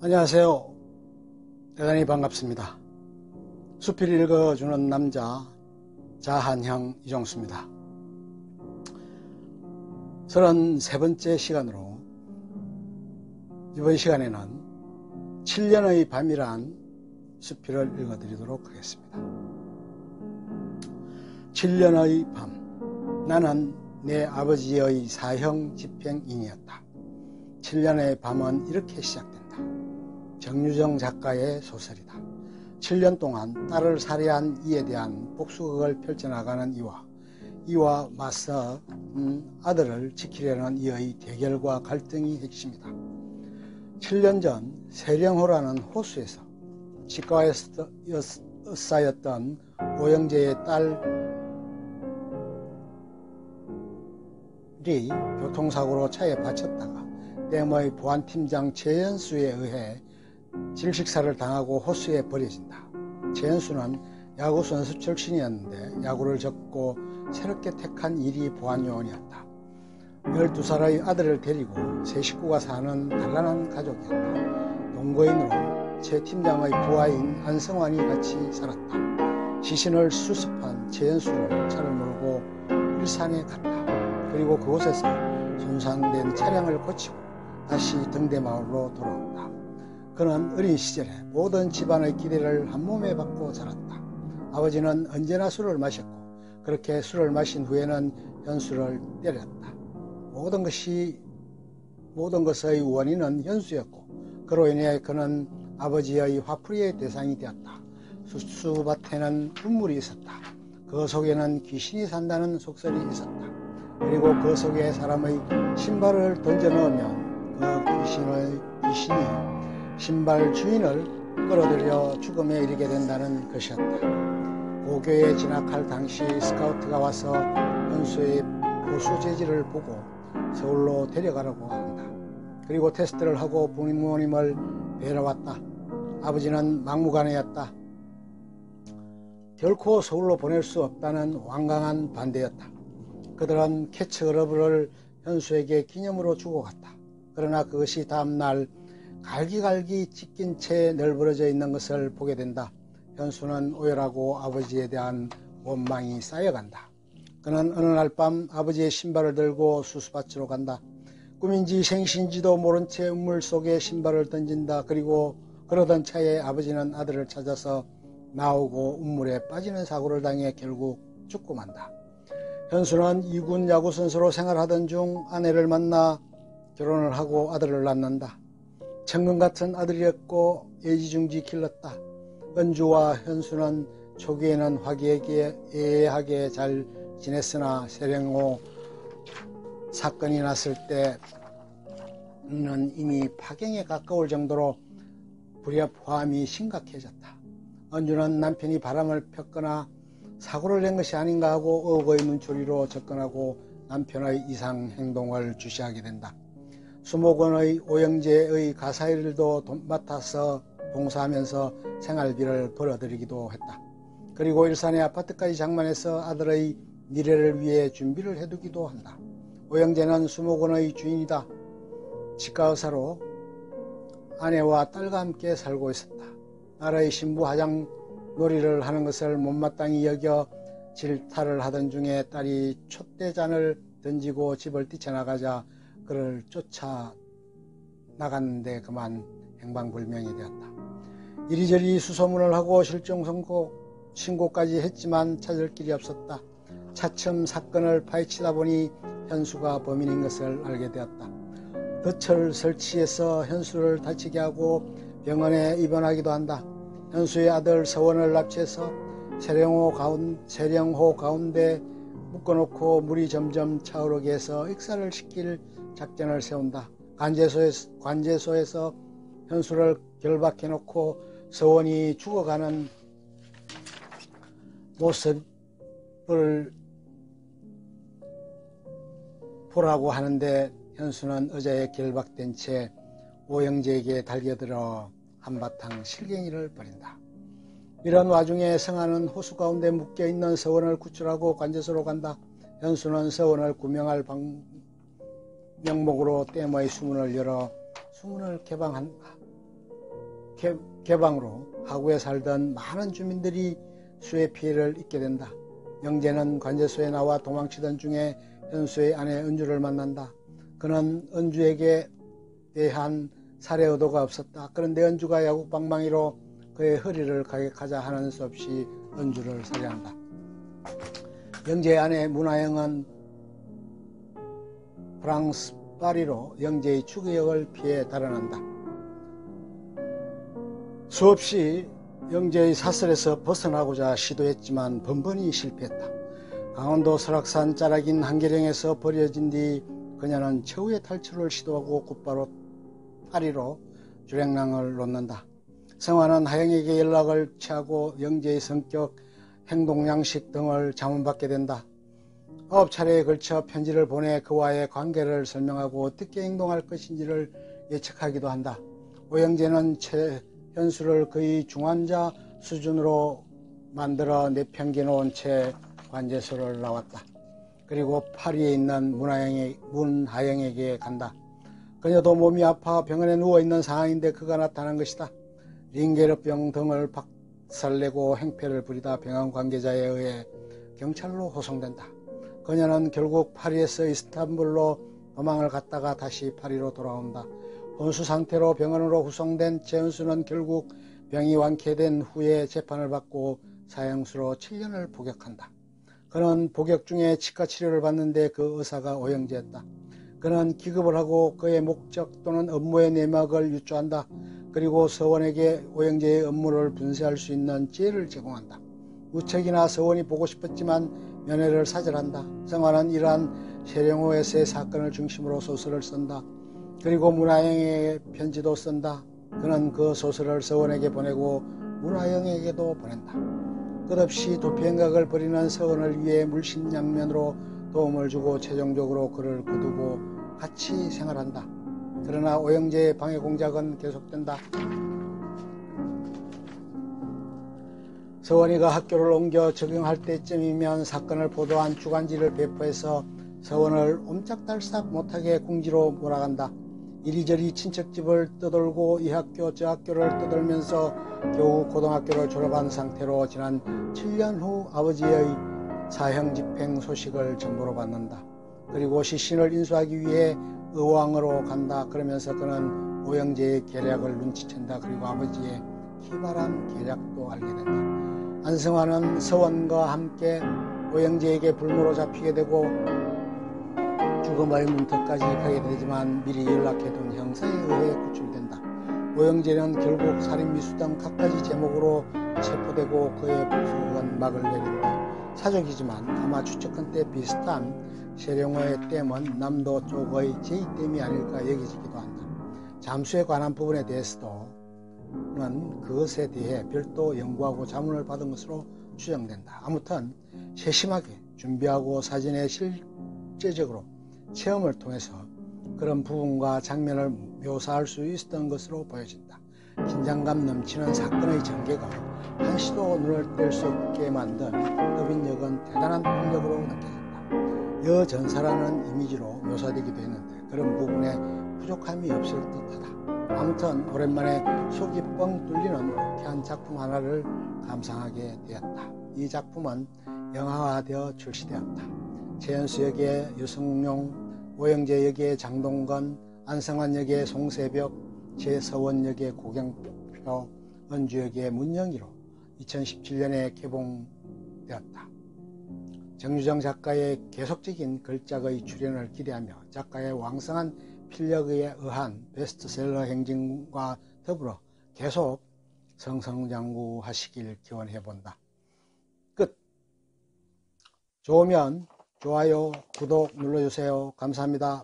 안녕하세요. 대단히 반갑습니다. 수필 읽어주는 남자 자한형 이종수입니다. 33번째 시간으로 이번 시간에는 7년의 밤이란 수필을 읽어드리도록 하겠습니다. 7년의 밤. 나는 내 아버지의 사형 집행인이었다. 7년의 밤은 이렇게 시작된다. 정유정 작가의 소설이다. 7년 동안 딸을 살해한 이에 대한 복수극을 펼쳐나가는 이와 맞서 아들을 지키려는 이의 대결과 갈등이 핵심이다. 7년 전 세령호라는 호수에서 치과에 쌓였던 오영재의 딸이 교통사고로 차에 받쳤다가 댐의 보안팀장 최연수에 의해 질식사를 당하고 호수에 버려진다. 최연수는 야구선수 출신이었는데 야구를 접고 새롭게 택한 일이 보안요원이었다. 12살의 아들을 데리고 세 식구가 사는 단란한 가족이었다. 동거인으로 최 팀장의 부하인 안성환이 같이 살았다. 시신을 수습한 최연수를 차를 몰고 일산에 갔다. 그리고 그곳에서 손상된 차량을 고치고 다시 등대마을로 돌아온다. 그는 어린 시절에 모든 집안의 기대를 한몸에 받고 자랐다. 아버지는 언제나 술을 마셨고 그렇게 술을 마신 후에는 현수를 때렸다. 모든 것의 원인은 현수였고 그로 인해 그는 아버지의 화풀이의 대상이 되었다. 수수밭에는 눈물이 있었다. 그 속에는 귀신이 산다는 속설이 있었다. 그리고 그 속에 사람의 신발을 던져 넣으면 그 귀신이 신발 주인을 끌어들여 죽음에 이르게 된다는 것이었다. 고교에 진학할 당시 스카우트가 와서 현수의 보수 재질을 보고 서울로 데려가라고 한다. 그리고 테스트를 하고 부모님을 뵈러 왔다. 아버지는 막무가내였다. 결코 서울로 보낼 수 없다는 완강한 반대였다. 그들은 캐치그러브를 현수에게 기념으로 주고 갔다. 그러나 그것이 다음날 갈기갈기 찢긴 채 널브러져 있는 것을 보게 된다. 현수는 오열하고 아버지에 대한 원망이 쌓여간다. 그는 어느 날 밤 아버지의 신발을 들고 수수밭으로 간다. 꿈인지 생신지도 모른 채 우물 속에 신발을 던진다. 그리고 그러던 차에 아버지는 아들을 찾아서 나오고 우물에 빠지는 사고를 당해 결국 죽고 만다. 현수는 2군 야구선수로 생활하던 중 아내를 만나 결혼을 하고 아들을 낳는다. 천금 같은 아들이었고 애지중지 길렀다. 은주와 현수는 초기에는 화기애애하게 잘 지냈으나 세령호 사건이 났을 때는 이미 파경에 가까울 정도로 불협화음이 심각해졌다. 은주는 남편이 바람을 폈거나 사고를 낸 것이 아닌가 하고 억의 눈초리로 접근하고 남편의 이상 행동을 주시하게 된다. 수목원의 오영재의 가사일도 맡아서 봉사하면서 생활비를 벌어들이기도 했다. 그리고 일산의 아파트까지 장만해서 아들의 미래를 위해 준비를 해두기도 한다. 오영재는 수목원의 주인이다. 치과의사로 아내와 딸과 함께 살고 있었다. 나라의 신부 화장 놀이를 하는 것을 못마땅히 여겨 질타를 하던 중에 딸이 촛대잔을 던지고 집을 뛰쳐나가자 그를 쫓아 나갔는데 그만 행방불명이 되었다. 이리저리 수소문을 하고 실종 신고까지 했지만 찾을 길이 없었다. 차츰 사건을 파헤치다 보니 현수가 범인인 것을 알게 되었다. 덫을 설치해서 현수를 다치게 하고 병원에 입원하기도 한다. 현수의 아들 서원을 납치해서 세령호 가운데 묶어놓고 물이 점점 차오르게 해서 익사를 시킬 작전을 세운다. 관제소에서 현수를 결박해놓고 서원이 죽어가는 모습을 보라고 하는데 현수는 의자에 결박된 채 오영재에게 달겨들어 한바탕 실갱이를 벌인다. 이런 와중에 성아는 호수 가운데 묶여있는 서원을 구출하고 관제소로 간다. 현수는 서원을 구명할 명목으로 댐의 수문을 열어 수문을 개방한다. 개방으로 하구에 살던 많은 주민들이 수해 피해를 입게 된다. 영재는 관제소에 나와 도망치던 중에 현수의 아내 은주를 만난다. 그는 은주에게 대한 살해 의도가 없었다. 그런데 은주가 야구방망이로 그의 허리를 가격하자 하는 수 없이 은주를 살해한다. 영재의 아내 문화영은 프랑스 파리로 영재의 추구역을 피해 달아난다. 수없이 영재의 사슬에서 벗어나고자 시도했지만 번번이 실패했다. 강원도 설악산 자락인 한계령에서 버려진 뒤 그녀는 최후의 탈출을 시도하고 곧바로 파리로 주랭랑을 놓는다. 성화는 하영에게 연락을 취하고 영재의 성격, 행동 양식 등을 자문받게 된다. 9차례에 걸쳐 편지를 보내 그와의 관계를 설명하고 어떻게 행동할 것인지를 예측하기도 한다. 오영재는 현수를 거의 중환자 수준으로 만들어 내팽개놓은 채 관제소를 나왔다. 그리고 파리에 있는 문하영에게 간다. 그녀도 몸이 아파 병원에 누워있는 상황인데 그가 나타난 것이다. 링게르병 등을 박살내고 행패를 부리다 병원 관계자에 의해 경찰로 호송된다. 그녀는 결국 파리에서 이스탄불로 도망을 갔다가 다시 파리로 돌아온다. 혼수 상태로 병원으로 후송된 최은수는 결국 병이 완쾌된 후에 재판을 받고 사형수로 7년을 복역한다. 그는 복역 중에 치과 치료를 받는데 그 의사가 오영재였다. 그는 기급을 하고 그의 목적 또는 업무의 내막을 유추한다. 그리고 서원에게 오영재의 업무를 분쇄할 수 있는 지혜를 제공한다. 무척이나 서원이 보고 싶었지만 면회를 사절한다. 성화는 이러한 세령호에서의 사건을 중심으로 소설을 쓴다. 그리고 문하영에게 편지도 쓴다. 그는 그 소설을 서원에게 보내고 문하영에게도 보낸다. 끝없이 도피행각을 벌이는 서원을 위해 물심양면으로 도움을 주고 최종적으로 그를 거두고 같이 생활한다. 그러나 오영재의 방해 공작은 계속된다. 서원이가 학교를 옮겨 적용할 때쯤이면 사건을 보도한 주간지를 배포해서 서원을 옴짝달싹 못하게 궁지로 몰아간다. 이리저리 친척집을 떠돌고 이 학교 저 학교를 떠돌면서 겨우 고등학교를 졸업한 상태로 지난 7년 후 아버지의 사형 집행 소식을 전보로 받는다. 그리고 시신을 인수하기 위해 의왕으로 간다. 그러면서 그는 오영재의 계략을 눈치챈다. 그리고 아버지의 기발한 계략도 알게 된다. 안성화는 서원과 함께 오영재에게 불모로 잡히게 되고 죽음의 문턱까지 가게 되지만 미리 연락해둔 형사에 의해 구출된다. 오영재는 결국 살인미수 등 갖가지 제목으로 체포되고 그의 복수는 막을 내린다. 사족이지만 아마 추측컨대 비슷한 세령호의 댐은 남도 쪽의 제2댐이 아닐까 여겨지기도 한다. 잠수에 관한 부분에 대해서도 그것에 대해 별도 연구하고 자문을 받은 것으로 추정된다. 아무튼 세심하게 준비하고 사진에 실제적으로 체험을 통해서 그런 부분과 장면을 묘사할 수 있었던 것으로 보여진다. 긴장감 넘치는 사건의 전개가 한시도 눈을 뗄 수 없게 만든 더빈력은 대단한 폭력으로 느껴진다. 여전사라는 이미지로 묘사되기도 했는데 그런 부분에 부족함이 없을 듯하다. 아무튼 오랜만에 속이 뻥 뚫리는 유쾌한 작품 하나를 감상하게 되었다. 이 작품은 영화화되어 출시되었다. 최연수 역의 유승용, 오영재 역의 장동건, 안성환 역의 송세벽, 최서원 역의 고경표, 은주 역의 문영희로 2017년에 개봉되었다. 정유정 작가의 계속적인 걸작의 출연을 기대하며 작가의 왕성한 필력에 의한 베스트셀러 행진과 더불어 계속 성성장구하시길 기원해본다. 끝. 좋으면 좋아요, 구독 눌러주세요. 감사합니다.